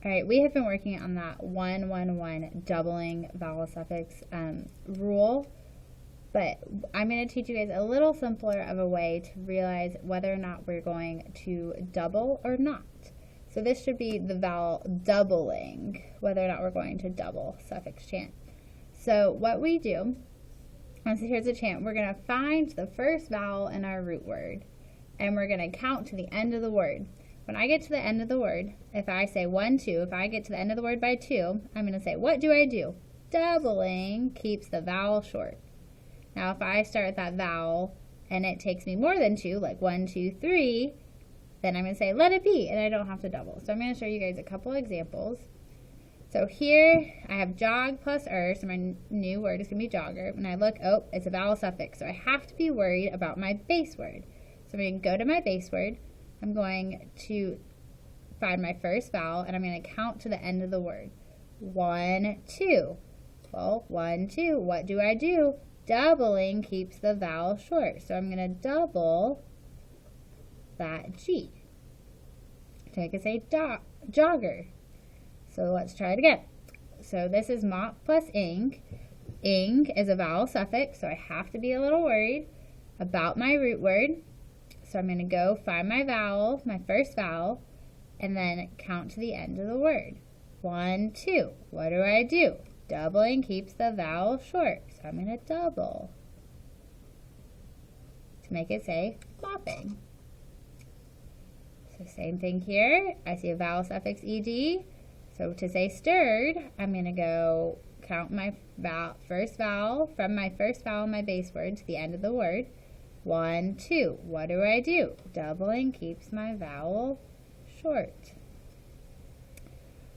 All right, we have been working on that 1-1-1 doubling vowel suffix rule, but I'm going to teach you guys a little simpler of a way to realize whether or not we're going to double or not. So this should be the vowel doubling, whether or not we're going to double suffix chant. So what we do, so here's a chant, we're going to find the first vowel in our root word, and we're going to count to the end of the word. When I get to the end of the word, if I say 1, 2, if I get to the end of the word by 2, I'm going to say, what do I do? Doubling keeps the vowel short. Now if I start that vowel and it takes me more than 2, like 1, 2, 3, then I'm going to say, let it be, and I don't have to double. So I'm going to show you guys a couple examples. So here I have jog plus so my new word is going to be jogger. When I look, oh, it's a vowel suffix, so I have to be worried about my base word. So I'm going to go to my base word. I'm going to find my first vowel, and I'm going to count to the end of the word. 1, 2. Well, 1, 2. What do I do? Doubling keeps the vowel short. So I'm going to double that G. So I can say jogger. So let's try it again. So this is mop plus ing. Ing is a vowel suffix, so I have to be a little worried about my root word. So I'm going to go find my vowel, my first vowel, and then count to the end of the word. 1, 2. What do I do? Doubling keeps the vowel short, so I'm going to double to make it say mopping. So same thing here. I see a vowel suffix ed. So to say stirred, I'm going to go count my first vowel from my first vowel, my base word, to the end of the word. 1, 2. What do I do? Doubling keeps my vowel short.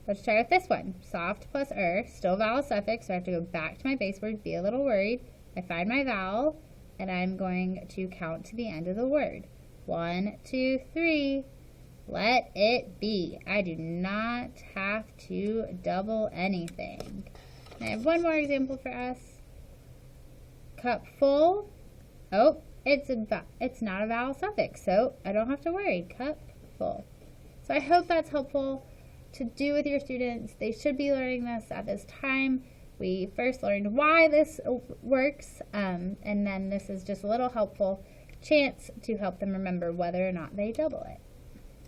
Let's try with this one. Soft plus still vowel suffix, so I have to go back to my base word, be a little worried. I find my vowel, and I'm going to count to the end of the word. 1, 2, 3. Let it be. I do not have to double anything. And I have one more example for us. Cup full. Oh, it's not a vowel suffix, so I don't have to worry. Cup full. So I hope that's helpful to do with your students. They should be learning this at this time. We first learned why this works, and then this is just a little helpful chance to help them remember whether or not they double it.